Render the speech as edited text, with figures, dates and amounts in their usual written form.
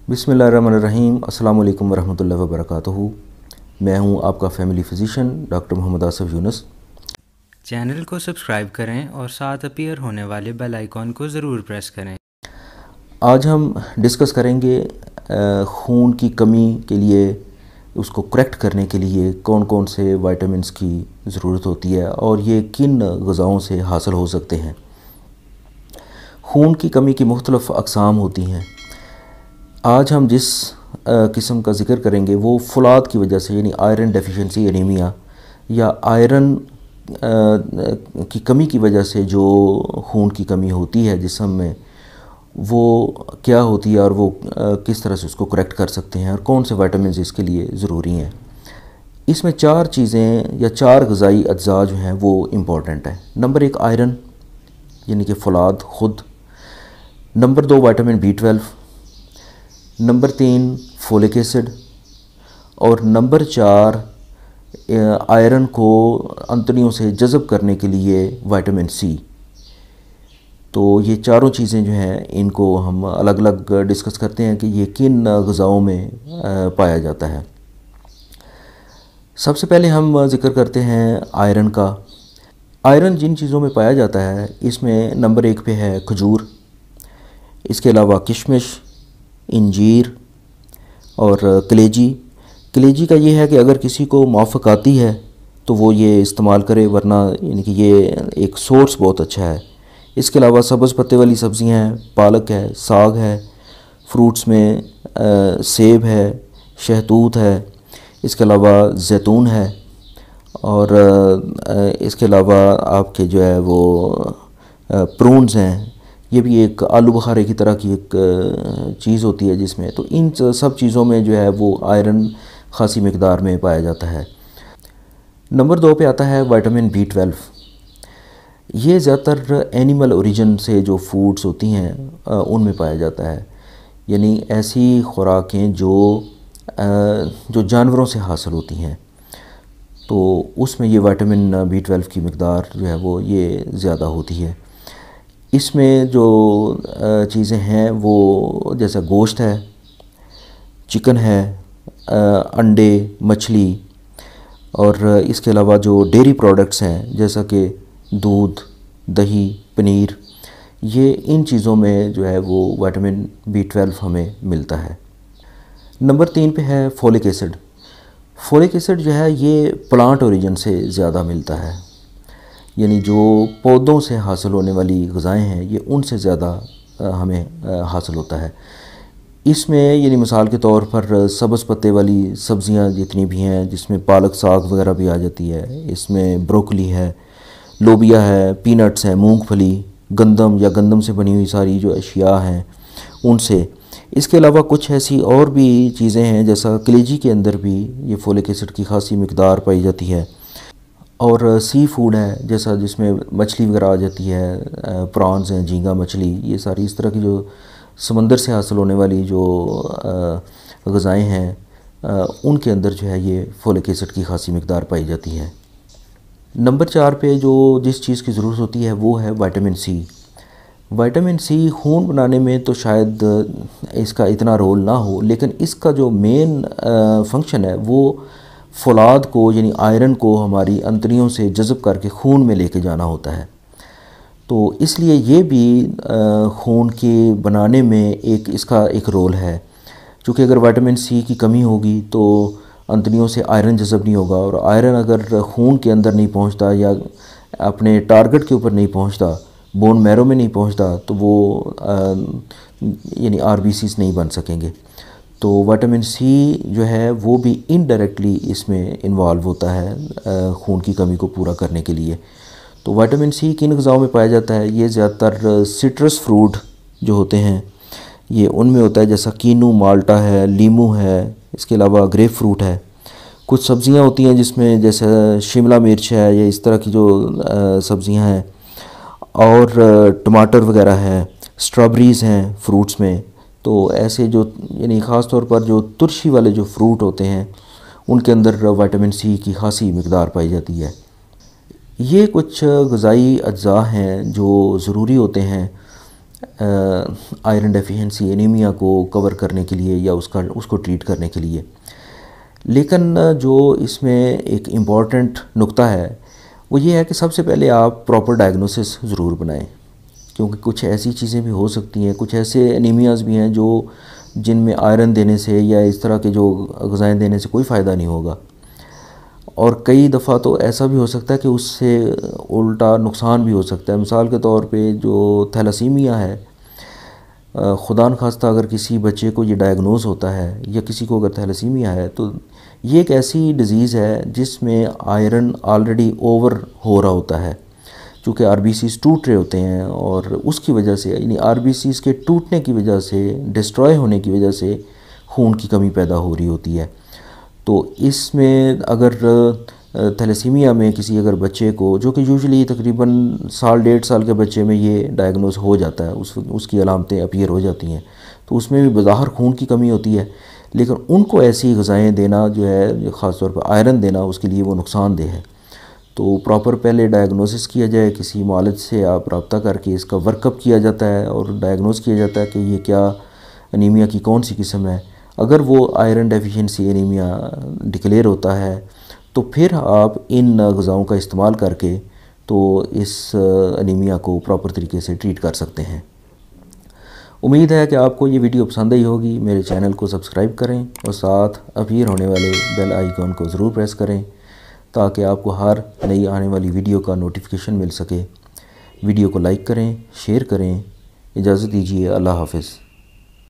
बिस्मिल्लाहिर्रहमानिर्रहीम। अस्सलाम वालेकुम वरहमतुल्लाहि वबरकातुहू। मैं हूं आपका family physician doctor Mohammad Asif Yunus. Channel को सब्सक्राइब करें और साथ अपीयर होने वाले बेल आइकॉन को ज़रूर प्रेस करें। आज हम डिस्कस करेंगे खून की कमी के लिए, उसको करेक्ट करने के लिए कौन कौन से विटामिन्स की ज़रूरत होती है और ये किन ग़िज़ाओं से हासिल हो सकते हैं। खून की कमी की मुख्तलिफ़ अक़साम होती हैं। आज हम जिस किस्म का ज़िक्र करेंगे वो फुलाद की वजह से, यानी आयरन डेफिशिएंसी एनीमिया या आयरन की कमी की वजह से जो खून की कमी होती है जिस्म में, वो क्या होती है और वो किस तरह से उसको करेक्ट कर सकते हैं और कौन से विटामिन्स इसके लिए ज़रूरी हैं। इसमें चार चीज़ें या चार ग़िज़ाई अज्जा जो हैं वो इम्पॉर्टेंट हैं। नंबर 1 आयरन यानी कि फुलाद ख़ुद। Number 2 vitamin B12। Number 3 folic acid. और नंबर 4 आयरन को अंतड़ियों से जज़ब करने के लिए विटामिन C। तो ये चारों चीज़ें जो हैं इनको हम अलग अलग डिस्कस करते हैं कि ये किन ग़िज़ाओं में पाया जाता है। सबसे पहले हम ज़िक्र करते हैं आयरन का। आयरन जिन चीज़ों में पाया जाता है इसमें नंबर 1 पे है खजूर, इसके अलावा किशमिश, इंजीर और कलेजी। कलेजी का ये है कि अगर किसी को माफ़क आती है तो वो ये इस्तेमाल करे, वरना यानी कि ये एक सोर्स बहुत अच्छा है। इसके अलावा सब्ज़ पत्ते वाली सब्ज़ियां हैं, पालक है, साग है, फ्रूट्स में सेब है, शहतूत है, इसके अलावा जैतून है और इसके अलावा आपके जो है वो प्रून्स हैं। ये भी एक आलू बुखारे की तरह की एक चीज़ होती है जिसमें, तो इन सब चीज़ों में जो है वो आयरन ख़ासी मिकदार में पाया जाता है। नंबर 2 पे आता है विटामिन B12। ये ज़्यादातर एनिमल ओरिजिन से जो फूड्स होती हैं उनमें पाया जाता है, यानी ऐसी खुराकें जो जानवरों से हासिल होती हैं, तो उसमें ये विटामिन B12 की मिकदार जो है वो ये ज़्यादा होती है। इसमें जो चीज़ें हैं वो जैसा गोश्त है, चिकन है, अंडे, मछली और इसके अलावा जो डेयरी प्रोडक्ट्स हैं जैसा कि दूध, दही, पनीर, ये इन चीज़ों में जो है वो विटामिन B12 हमें मिलता है। नंबर 3 पे है फोलिक एसिड। फोलिक एसिड जो है ये प्लांट ओरिजिन से ज़्यादा मिलता है, यानी जो पौधों से हासिल होने वाली ग़िज़ाएँ हैं ये उनसे ज़्यादा हमें हासिल होता है। इसमें यानी मिसाल के तौर पर सब्ज़ पत्ते वाली सब्ज़ियां जितनी भी हैं, जिसमें पालक साग वगैरह भी आ जाती है, इसमें ब्रोकली है, लोबिया है, पीनट्स हैं, मूंगफली, गंदम या गंदम से बनी हुई सारी जो अशिया हैं उनसे। इसके अलावा कुछ ऐसी और भी चीज़ें हैं जैसा कलेजी के अंदर भी ये फोलिक एसिड की ख़ासी मिकदार पाई जाती है। और सी फूड है जैसा जिसमें मछली वगैरह आ जाती है, प्रॉन्स हैं, झींगा मछली, ये सारी इस तरह की जो समंदर से हासिल होने वाली जो ग़िज़ाएँ हैं उनके अंदर जो है ये फोलिक एसिड की ख़ासी मिकदार पाई जाती है। नंबर 4 पे जो जिस चीज़ की ज़रूरत होती है वो है विटामिन C। विटामिन C खून बनाने में तो शायद इसका इतना रोल ना हो, लेकिन इसका जो मेन फंक्शन है वो फौलाद को यानी आयरन को हमारी अंतड़ियों से जज़ब करके खून में लेके जाना होता है। तो इसलिए ये भी खून के बनाने में इसका एक रोल है, क्योंकि अगर विटामिन C की कमी होगी तो अंतड़ियों से आयरन जज़ब नहीं होगा, और आयरन अगर खून के अंदर नहीं पहुंचता या अपने टारगेट के ऊपर नहीं पहुंचता, बोन मैरो में नहीं पहुंचता, तो वो यानी RBCs नहीं बन सकेंगे। तो विटामिन C जो है वो भी इनडायरेक्टली इसमें इन्वॉल्व होता है खून की कमी को पूरा करने के लिए। तो विटामिन C किन ग़िज़ाओं में पाया जाता है? ये ज़्यादातर सिट्रस फ्रूट जो होते हैं ये उनमें होता है, जैसा कीनू, माल्टा है, लीमू है, इसके अलावा ग्रेप फ्रूट है। कुछ सब्ज़ियां होती हैं जिसमें जैसे शिमला मिर्च है या इस तरह की जो सब्ज़ियां हैं, और टमाटर वगैरह है, स्ट्रॉबेरीज़ हैं फ्रूट्स में। तो ऐसे जो यानी ख़ास तौर पर जो तुरशी वाले जो फ्रूट होते हैं उनके अंदर विटामिन C की ख़ासी मिकदार पाई जाती है। ये कुछ ग़िज़ाई अज्जा हैं जो ज़रूरी होते हैं आयरन डेफिशिएंसी एनीमिया को कवर करने के लिए या उसको ट्रीट करने के लिए। लेकिन जो इसमें एक इम्पॉर्टेंट नुक्ता है वो ये है कि सबसे पहले आप प्रॉपर डायग्नोसिस ज़रूर बनाएं, क्योंकि कुछ ऐसी चीज़ें भी हो सकती हैं, कुछ ऐसे एनीमियाज़ भी हैं जो जिनमें आयरन देने से या इस तरह के जो ग़िज़ाएँ देने से कोई फ़ायदा नहीं होगा, और कई दफ़ा तो ऐसा भी हो सकता है कि उससे उल्टा नुकसान भी हो सकता है। मिसाल के तौर पे जो थैलासीमिया है, खुदा न खास्ता अगर किसी बच्चे को ये डायग्नोज़ होता है या किसी को अगर थैलासीमिया है, तो ये एक ऐसी डिज़ीज़ है जिसमें आयरन ऑलरेडी ओवर हो रहा होता है, चूँकि आरबीसीज़ टूट रहे होते हैं, और उसकी वजह से यानी आरबीसीज़ के टूटने की वजह से, डिस्ट्रॉय होने की वजह से खून की कमी पैदा हो रही होती है। तो इसमें अगर थैलेसीमिया में किसी अगर बच्चे को, जो कि यूजुअली तकरीबन साल 1.5 साल के बच्चे में ये डायग्नोज हो जाता है, उसकी अलामतें अपीयर हो जाती हैं, तो उसमें भी बज़ाहिर खून की कमी होती है, लेकिन उनको ऐसी ग़िज़ाएँ देना जो है, ख़ास तौर पर आयरन देना, उसके लिए वो नुकसानदेह है। तो प्रॉपर पहले डायग्नोसिस किया जाए, किसी मालिज से आप रब्ता करके इसका वर्कअप किया जाता है और डायग्नोस किया जाता है कि ये क्या एनीमिया की कौन सी किस्म है। अगर वो आयरन डेफिशिएंसी एनीमिया डिक्लेयर होता है तो फिर आप इन ग़िज़ाओं का इस्तेमाल करके तो इस एनीमिया को प्रॉपर तरीके से ट्रीट कर सकते हैं। उम्मीद है कि आपको ये वीडियो पसंद आई होगी। मेरे चैनल को सब्सक्राइब करें और साथ अपीयर होने वाले बेल आइकॉन को ज़रूर प्रेस करें ताकि आपको हर नई आने वाली वीडियो का नोटिफिकेशन मिल सके। वीडियो को लाइक करें, शेयर करें। इजाज़त दीजिए, अल्लाह हाफ़िज़।